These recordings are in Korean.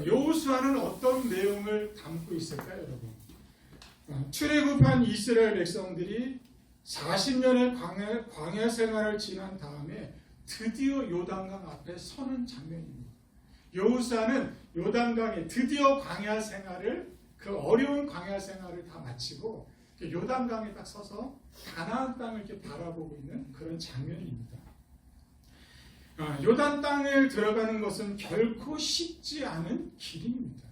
여호수아는 어떤 내용을 담고 있을까요, 여러분? 출애굽한 이스라엘 백성들이 40년의 광야 생활을 지난 다음에 드디어 요단강 앞에 서는 장면입니다. 여호수아는 요단강에 드디어 광야 생활을, 그 어려운 광야 생활을 다 마치고 요단강에 딱 서서 가나안 땅을 이렇게 바라보고 있는 그런 장면입니다. 요단 땅을 들어가는 것은 결코 쉽지 않은 길입니다.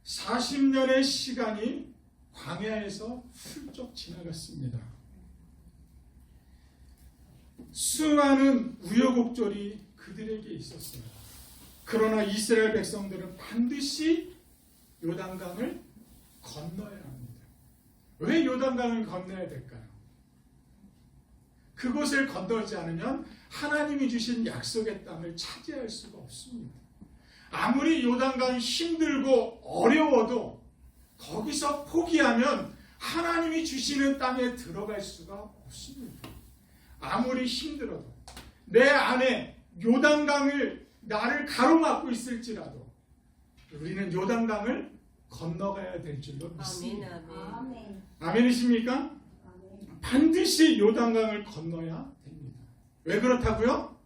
40년의 시간이 광야에서 훌쩍 지나갔습니다. 수많은 우여곡절이 그들에게 있었어요. 그러나 이스라엘 백성들은 반드시 요단강을 건너야 합니다. 왜 요단강을 건너야 될까요? 그곳을 건너지 않으면 하나님이 주신 약속의 땅을 차지할 수가 없습니다. 아무리 요단강이 힘들고 어려워도 거기서 포기하면 하나님이 주시는 땅에 들어갈 수가 없습니다. 아무리 힘들어도 내 안에 요단강을 나를 가로막고 있을지라도 우리는 요단강을 건너가야 될 줄로 믿습니다. 아멘. 아멘이십니까? 아멘. 반드시 요단강을 건너야 됩니다. 왜 그렇다고요?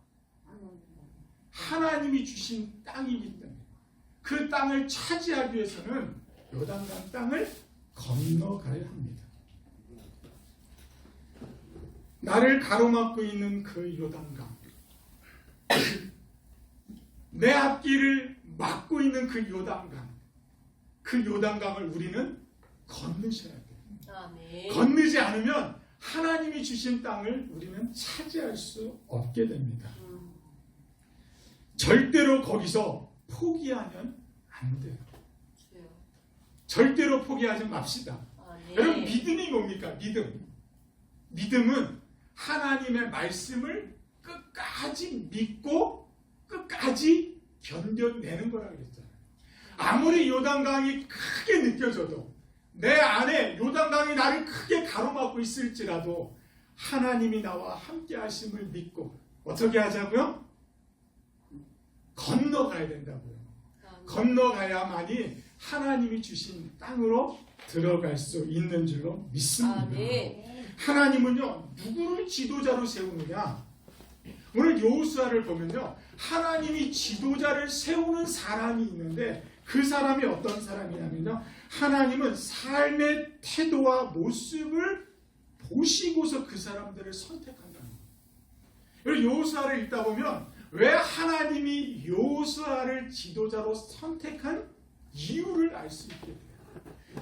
하나님이 주신 땅이기 때문에 그 땅을 차지하기 위해서는 요단강 땅을 건너가야 합니다. 나를 가로막고 있는 그 요단강, 내 앞길을 막고 있는 그 요단강, 그 요단강을 우리는 건너셔야 돼요. 아멘. 건너지 않으면 하나님이 주신 땅을 우리는 차지할 수 없게 됩니다. 절대로 거기서 포기하면 안 돼요. 절대로 포기하지 맙시다. 여러분, 믿음이 뭡니까? 믿음은 하나님의 말씀을 끝까지 믿고 끝까지 견뎌내는 거라고 그랬잖아요. 아무리 요단강이 크게 느껴져도 내 안에 요단강이 나를 크게 가로막고 있을지라도 하나님이 나와 함께 하심을 믿고 어떻게 하자고요? 건너가야 된다고요. 건너가야만이 하나님이 주신 땅으로 들어갈 수 있는 줄로 믿습니다. 하나님은요, 누구를 지도자로 세우느냐? 오늘 여호수아를 보면요, 하나님이 지도자를 세우는 사람이 있는데 그 사람이 어떤 사람이냐면요, 하나님은 삶의 태도와 모습을 보시고서 그 사람들을 선택한다는 거예요. 여러분, 여호수아를 읽다 보면 왜 하나님이 여호수아를 지도자로 선택한 이유를 알 수 있게 돼요.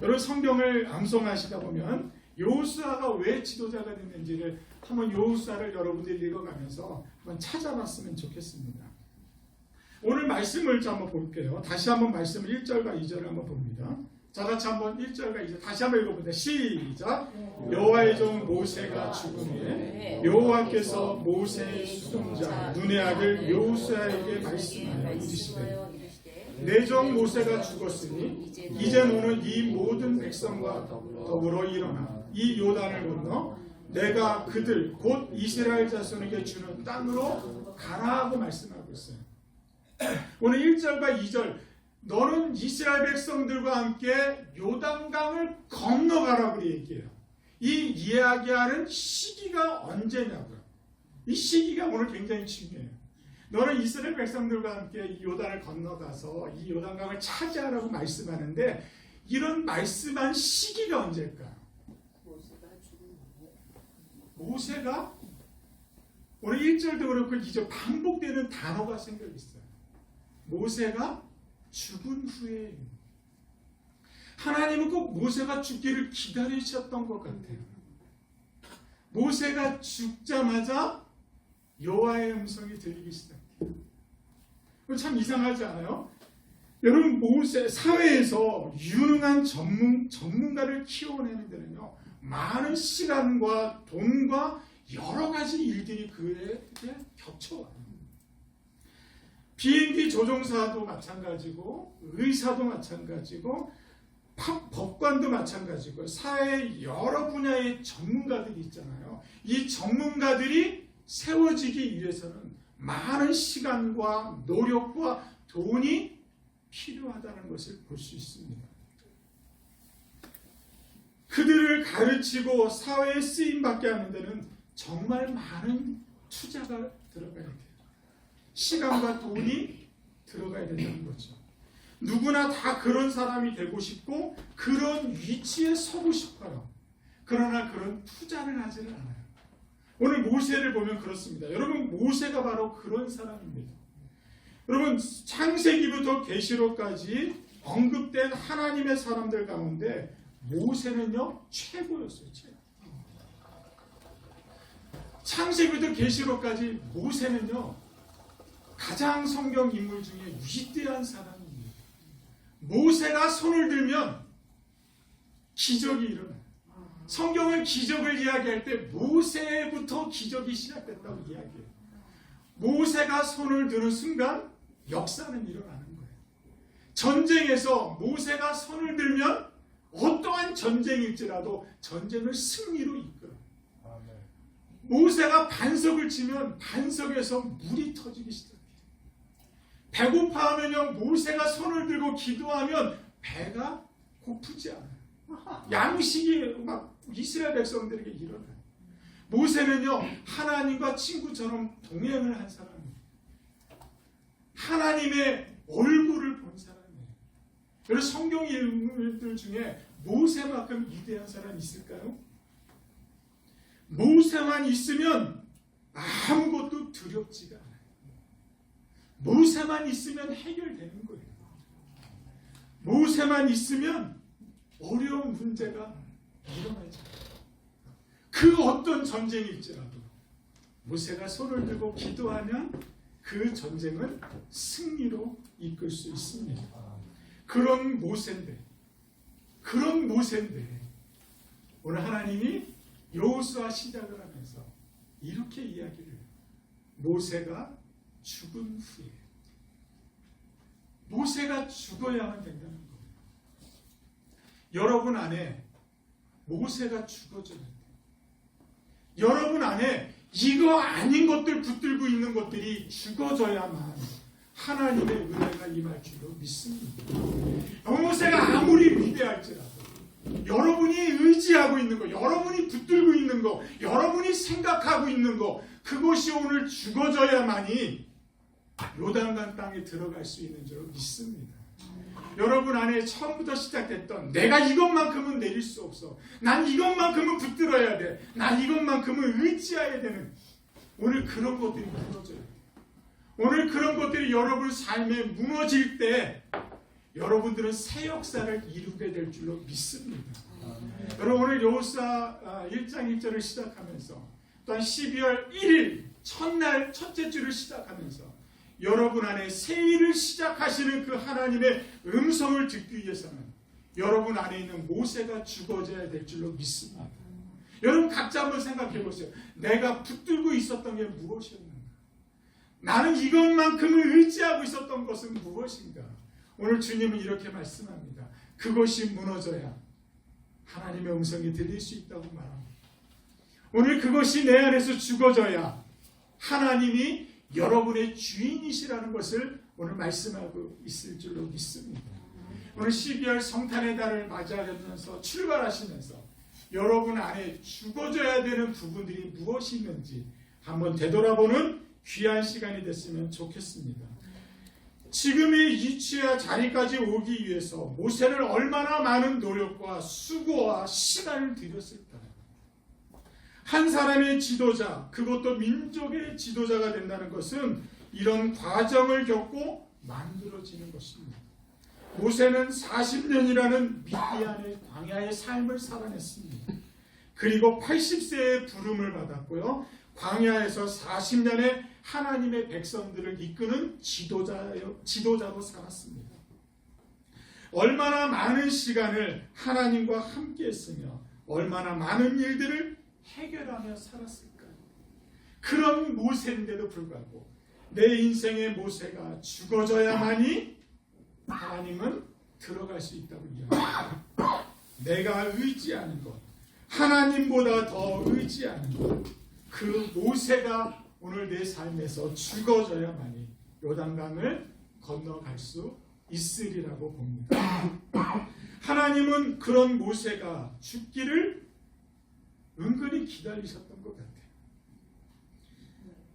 여러분, 성경을 암송하시다 보면 여호수아가 왜 지도자가 됐는지를 한번 여호수아를 여러분들이 읽어가면서 한번 찾아봤으면 좋겠습니다. 오늘 말씀을 한번 볼게요. 다시 한번 말씀을 1절과 2절을 한번 봅니다. 자, 같이 한번 1절과 2절 다시 한번 읽어보자. 시작. 여호와의 종 모세가 죽음에 여호와께서 모세의 수동자 눈의 아들 여호수아에게 말씀하여 이르시되 내 종 모세가 죽었으니 이제 너는 이 모든 백성과 더불어 일어나 이 요단을 건너 내가 그들 곧 이스라엘 자손에게 주는 땅으로 가라 하고 말씀하고 있어요. 오늘 1절과 2절 너는 이스라엘 백성들과 함께 요단강을 건너가라고 얘기해요. 이 이야기하는 시기가 언제냐고요. 이 시기가 오늘 굉장히 중요해요. 너는 이스라엘 백성들과 함께 이 요단을 건너가서 이 요단강을 차지하라고 말씀하는데 이런 말씀한 시기가 언제일까요? 모세가 오늘 1절도 그렇고 2절 반복되는 단어가 생겨 있어요. 모세가 죽은 후에 하나님은 꼭 모세가 죽기를 기다리셨던 것 같아요. 모세가 죽자마자 여호와의 음성이 들리기 시작해요. 참 이상하지 않아요? 여러분, 모세 사회에서 유능한 전문가를 키워내는 데는요, 많은 시간과 돈과 여러 가지 일들이 그에게 겹쳐와요. 비행기 조종사도 마찬가지고 의사도 마찬가지고 법관도 마찬가지고 사회 여러 분야의 전문가들이 있잖아요. 이 전문가들이 세워지기 위해서는 많은 시간과 노력과 돈이 필요하다는 것을 볼 수 있습니다. 그들을 가르치고 사회에 쓰임받게 하는 데는 정말 많은 투자가 들어가야 돼요. 시간과 돈이 들어가야 된다는 거죠. 누구나 다 그런 사람이 되고 싶고 그런 위치에 서고 싶어요. 그러나 그런 투자를 하지는 않아요. 오늘 모세를 보면 그렇습니다. 여러분, 모세가 바로 그런 사람입니다. 여러분, 창세기부터 계시록까지 언급된 하나님의 사람들 가운데 모세는요 최고였어요. 최고. 창세기부터 계시록까지 모세는요 가장 성경 인물 중에 위대한 사람입니다. 모세가 손을 들면 기적이 일어나요. 성경은 기적을 이야기할 때 모세부터 기적이 시작됐다고 이야기해요. 모세가 손을 드는 순간 역사는 일어나는 거예요. 전쟁에서 모세가 손을 들면 어떠한 전쟁일지라도 전쟁을 승리로 이끌어요. 모세가 반석을 치면 반석에서 물이 터지기 시작해요. 배고파하면요 모세가 손을 들고 기도하면 배가 고프지 않아요. 양식이 막 이스라엘 백성들에게 일어나요. 모세는요 하나님과 친구처럼 동행을 한 사람이에요. 하나님의 얼굴을 본 사람이에요. 여러분, 성경 인물들 중에 모세만큼 위대한 사람이 있을까요? 모세만 있으면 아무것도 두렵지가 않아요. 모세만 있으면 해결되는 거예요. 모세만 있으면 어려운 문제가 일어나죠. 그 어떤 전쟁일지라도 모세가 손을 들고 기도하면 그 전쟁은 승리로 이끌 수 있습니다. 그런 모세인데 오늘 하나님이 여호수아 시작을 하면서 이렇게 이야기를 해요. 모세가 죽은 후에 모세가 죽어야만 된다는 거예요. 여러분 안에 모세가 죽어져야 돼요. 여러분 안에 이거 아닌 것들 붙들고 있는 것들이 죽어져야만 하나님의 은혜가 임할 줄로 믿습니다. 모세가 아무리 위대할지라도 여러분이 의지하고 있는 거, 여러분이 붙들고 있는 거, 여러분이 생각하고 있는 거, 그것이 오늘 죽어져야만이 요단강 땅에 들어갈 수 있는 줄로 믿습니다. 여러분 안에 처음부터 시작했던 내가 이것만큼은 내릴 수 없어, 난 이것만큼은 붙들어야 돼, 난 이것만큼은 의지해야 되는, 오늘 그런 것들이 무너져요. 오늘 그런 것들이 여러분 삶에 무너질 때 여러분들은 새 역사를 이루게 될 줄로 믿습니다. 여러분, 오늘 여호수아 1장 1절을 시작하면서 또한 12월 1일 첫날 첫째 주를 시작하면서 여러분 안에 새 일을 시작하시는 그 하나님의 음성을 듣기 위해서는 여러분 안에 있는 모세가 죽어져야 될 줄로 믿습니다. 여러분 각자 한번 생각해 보세요. 내가 붙들고 있었던 게 무엇이었는가? 나는 이것만큼을 의지하고 있었던 것은 무엇인가? 오늘 주님은 이렇게 말씀합니다. 그것이 무너져야 하나님의 음성이 들릴 수 있다고 말합니다. 오늘 그것이 내 안에서 죽어져야 하나님이 여러분의 주인이시라는 것을 오늘 말씀하고 있을 줄로 믿습니다. 오늘 12월 성탄의 달을 맞이하면서 출발하시면서 여러분 안에 죽어져야 되는 부분들이 무엇이 있는지 한번 되돌아보는 귀한 시간이 됐으면 좋겠습니다. 지금의 위치와 자리까지 오기 위해서 모세는 얼마나 많은 노력과 수고와 시간을 들였을까요? 한 사람의 지도자, 그것도 민족의 지도자가 된다는 것은 이런 과정을 겪고 만들어지는 것입니다. 모세는 40년이라는 미디안의 광야의 삶을 살아냈습니다. 그리고 80세의 부름을 받았고요. 광야에서 40년의 하나님의 백성들을 이끄는 지도자로 살았습니다. 얼마나 많은 시간을 하나님과 함께 했으며 얼마나 많은 일들을 해결하며 살았을까요? 그런 모세인데도 불구하고 내 인생의 모세가 죽어져야만이 하나님은 들어갈 수 있다고 이야기합니다. 내가 의지하는 것, 하나님보다 더 의지하는 것, 그 모세가 오늘 내 삶에서 죽어져야만이 요단강을 건너갈 수 있으리라고 봅니다. 하나님은 그런 모세가 죽기를 은근히 기다리셨던 것 같아요.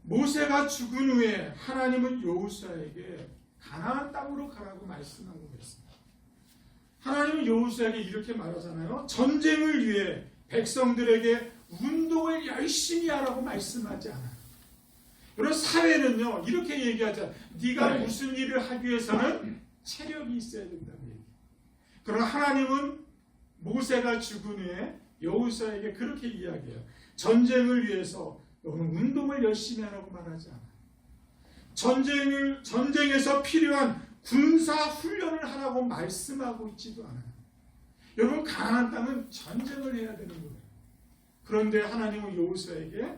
모세가 죽은 후에 하나님은 여호수아에게 가나안 땅으로 가라고 말씀하고 그랬습니다. 하나님은 여호수아에게 이렇게 말하잖아요. 전쟁을 위해 백성들에게 운동을 열심히 하라고 말씀하지 않아요. 여러분, 사회는요 이렇게 얘기하자. 네가 무슨 일을 하기 위해서는 체력이 있어야 된다고 얘기해요. 그러나 하나님은 모세가 죽은 후에 여호수아에게 그렇게 이야기해요. 전쟁을 위해서 너는 운동을 열심히 하라고 말하지 않아요. 전쟁에서 필요한 군사 훈련을 하라고 말씀하고 있지도 않아요. 여러분, 가나안 땅은 전쟁을 해야 되는 거예요. 그런데 하나님은 여호수아에게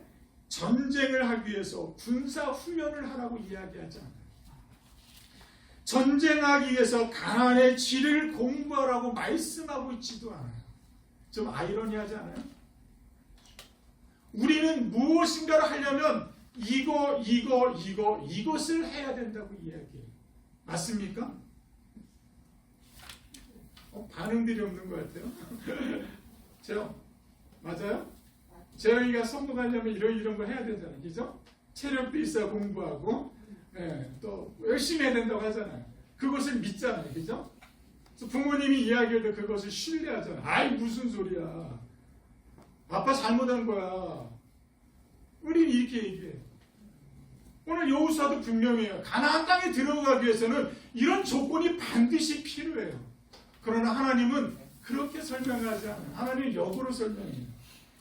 전쟁을 하기 위해서 군사 훈련을 하라고 이야기하지 않아요. 전쟁하기 위해서 가나안의 지리를 공부하라고 말씀하고 있지도 않아요. 좀 아이러니하지 않아요? 우리는 무엇인가를 하려면 이것을 해야 된다고 이야기해요. 맞습니까? 반응들이 없는 것 같아요. 맞아요? 재영이가 성공하려면 이런 거 해야 되잖아요. 그죠? 체력도 있어야 공부하고, 또 열심히 해야 된다고 하잖아요. 그것을 믿잖아요. 그죠? 부모님이 이야기할 때 그것을 신뢰하잖아요. 아이, 무슨 소리야. 아빠 잘못한 거야. 우리는 이렇게 얘기해요. 오늘 여호수아도 분명해요. 가나안 땅에 들어가기 위해서는 이런 조건이 반드시 필요해요. 그러나 하나님은 그렇게 설명하지 않아요. 하나님은 역으로 설명해요.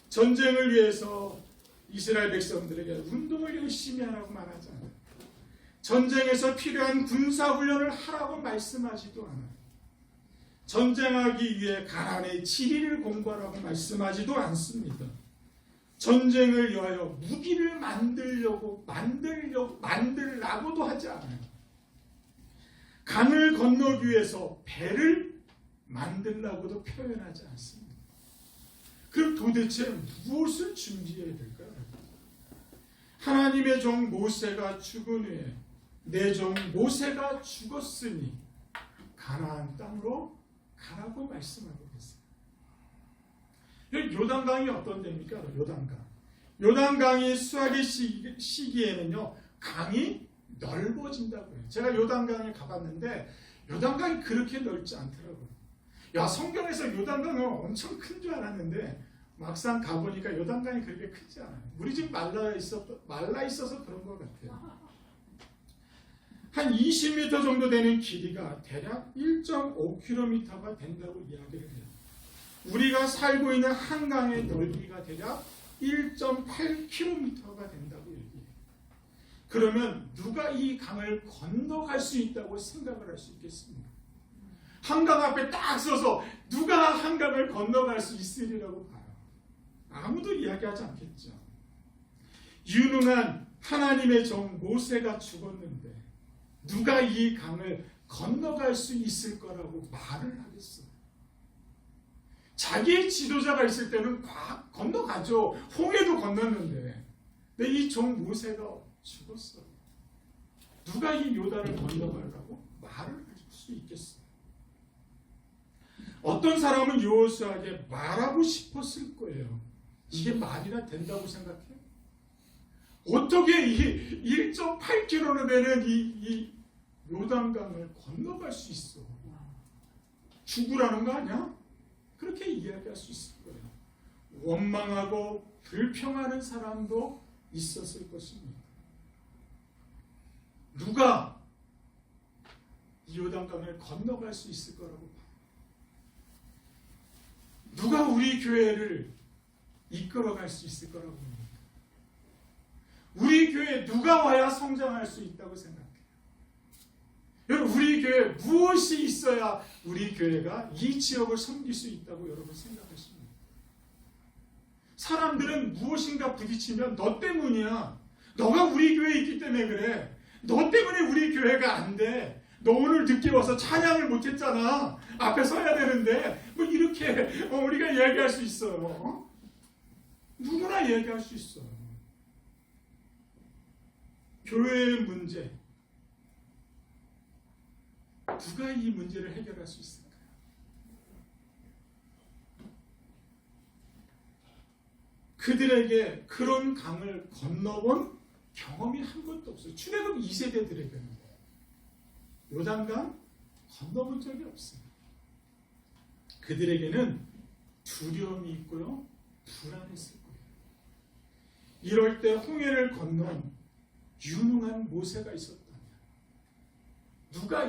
전쟁을 위해서 이스라엘 백성들에게 운동을 열심히 하라고 말하지 않아요. 전쟁에서 필요한 군사훈련을 하라고 말씀하지도 않아요. 전쟁하기 위해 가나안의 지리를 공부하라고 말씀하지도 않습니다. 전쟁을 위하여 무기를 만들라고도 하지 않아요. 강을 건너기 위해서 배를 만들라고도 표현하지 않습니다. 그럼 도대체 무엇을 준비해야 될까요? 하나님의 종 모세가 죽은 후에 내 종 모세가 죽었으니 가나안 땅으로 가라고 말씀하고 있어요. 요단강이 어떤 데입니까? 요단강이 수확의 시기에는요 강이 넓어진다고 해요. 제가 요단강에 가봤는데 요단강이 그렇게 넓지 않더라고요. 야, 성경에서 요단강은 엄청 큰 줄 알았는데 막상 가보니까 요단강이 그렇게 크지 않아요. 물이 좀 말라 있어서 그런 것 같아요. 한 20m 정도 되는 길이가 대략 1.5km가 된다고 이야기를 해요. 우리가 살고 있는 한강의 넓이가 대략 1.8km가 된다고 얘기해요. 그러면 누가 이 강을 건너갈 수 있다고 생각을 할 수 있겠습니까? 한강 앞에 딱 서서 누가 한강을 건너갈 수 있으리라고 봐요. 아무도 이야기하지 않겠죠. 유능한 하나님의 종 모세가 죽었는데 누가 이 강을 건너갈 수 있을 거라고 말을 하겠어요. 자기의 지도자가 있을 때는 건너가죠. 홍해도 건넜는데. 근데 이 종 모세가 죽었어요. 누가 이 요단을 건너가려고 말을 할 수 있겠어요? 어떤 사람은 여호수아에게 말하고 싶었을 거예요. 이게 말이나 된다고 생각해요? 어떻게 이 1.8km나 되는 이 요단강을 건너갈 수 있어? 죽으라는 거 아니야? 그렇게 이야기할 수 있을 거예요. 원망하고 불평하는 사람도 있었을 것입니다. 누가 이 요단강을 건너갈 수 있을 거라고 봐요. 누가 우리 교회를 이끌어갈 수 있을 거라고 봅니다. 우리 교회에 누가 와야 성장할 수 있다고 생각해요? 여러분, 우리 교회에 무엇이 있어야 우리 교회가 이 지역을 섬길 수 있다고 여러분 생각하십니까? 사람들은 무엇인가 부딪히면 너 때문이야. 너가 우리 교회에 있기 때문에 그래. 너 때문에 우리 교회가 안 돼. 너 오늘 늦게 와서 찬양을 못했잖아. 앞에 서야 되는데. 뭐 이렇게 우리가 이야기할 수 있어요. 누구나 이야기할 수 있어요. 교회의 문제, 누가 이 문제를 해결할 수 있을까요? 그들에게 그런 강을 건너본 경험이 한 번도 없어요. 출애굽 2세대들에게는 요단강 건너본 적이 없어요. 그들에게는 두려움이 있고요, 불안했을 거예요. 이럴 때 홍해를 건넌 유능한 모세가 있었다면, 누가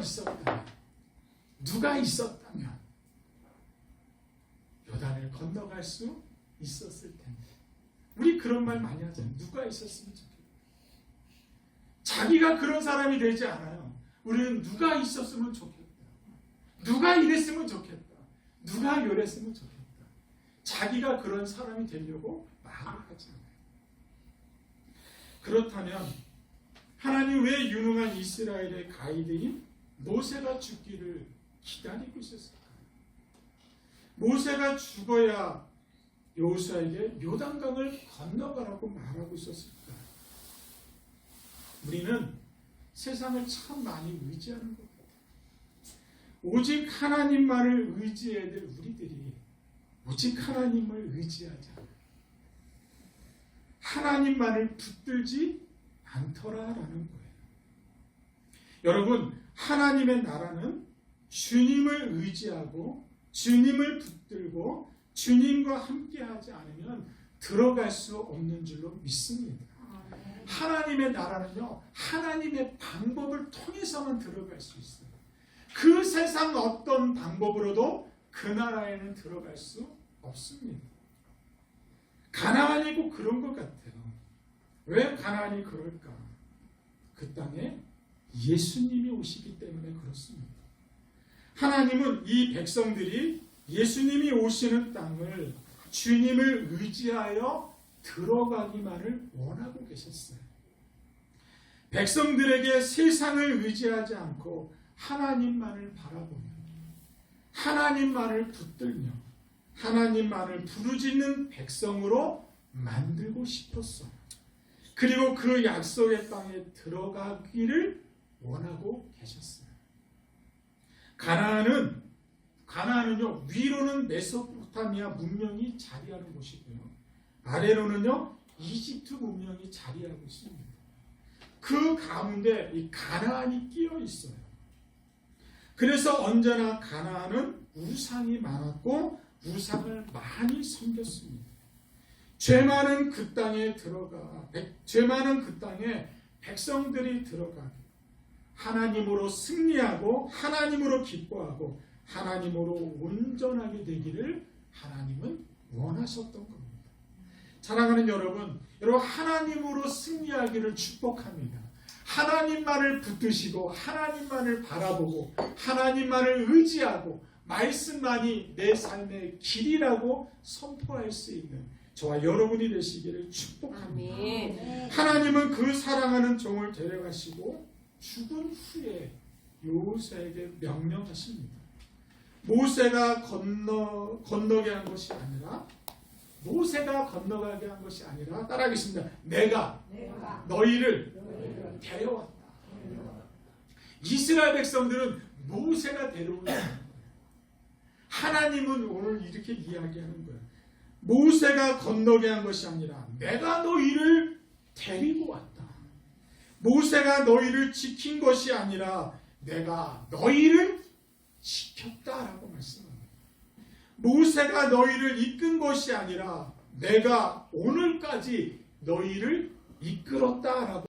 있었다면 요단을 건너갈 수 있었을 텐데. 우리 그런 말 많이 하잖아요. 누가 있었으면 좋겠다. 자기가 그런 사람이 되지 않아요. 우리는 누가 있었으면 좋겠다. 누가 이랬으면 좋겠다. 누가 요랬으면 좋겠다. 자기가 그런 사람이 되려고 말을 하지 않아요. 그렇다면 하나님 왜 유능한 이스라엘의 가이드인 모세가 죽기를 기다리고 있었을까요? 모세가 죽어야 여호수아에게 요단강을 건너가라고 말하고 있었을까요? 우리는 세상을 참 많이 의지하는 것 같아요. 오직 하나님만을 의지해야 될 우리들이 오직 하나님을 의지하지 않아요. 하나님만을 붙들지 않더라라는 거예요. 여러분, 하나님의 나라는 주님을 의지하고 주님을 붙들고 주님과 함께하지 않으면 들어갈 수 없는 줄로 믿습니다. 하나님의 나라는요, 하나님의 방법을 통해서만 들어갈 수 있어요. 그 세상 어떤 방법으로도 그 나라에는 들어갈 수 없습니다. 가나안이고 그런 것 같아요. 왜 가나안이 그럴까? 그 땅에 예수님이 오시기 때문에 그렇습니다. 하나님은 이 백성들이 예수님이 오시는 땅을 주님을 의지하여 들어가기만을 원하고 계셨어요. 백성들에게 세상을 의지하지 않고 하나님만을 바라보며 하나님만을 붙들며 하나님만을 부르짖는 백성으로 만들고 싶었어요. 그리고 그 약속의 땅에 들어가기를 원하고 계셨어요. 가나안은요, 위로는 메소포타미아 문명이 자리하는 곳이고요, 아래로는요 이집트 문명이 자리하고 있습니다. 그 가운데 이 가나안이 끼어 있어요. 그래서 언제나 가나안은 우상이 많았고 우상을 많이 섬겼습니다. 죄 많은 그 땅에 백성들이 들어가 하나님으로 승리하고 하나님으로 기뻐하고 하나님으로 온전하게 되기를 하나님은 원하셨던 겁니다. 사랑하는 여러분 하나님으로 승리하기를 축복합니다. 하나님만을 붙드시고 하나님만을 바라보고 하나님만을 의지하고 말씀만이 내 삶의 길이라고 선포할 수 있는 저와 여러분이 되시기를 축복합니다. 아멘. 하나님은 그 사랑하는 종을 데려가시고 죽은 후에 여호수아에게 명령하십니다. 모세가 건너게 한 것이 아니라 모세가 건너가게 한 것이 아니라 따라하겠습니다. 내가 너희를 데려왔다. 이스라엘 백성들은 모세가 데려온 거예요. 하나님은 오늘 이렇게 이야기하는 거예요. 모세가 건너게 한 것이 아니라 내가 너희를 데리고 왔다. 모세가 너희를 지킨 것이 아니라 내가 너희를 지켰다라고 말씀합니다. 모세가 너희를 이끈 것이 아니라 내가 오늘까지 너희를 이끌었다라고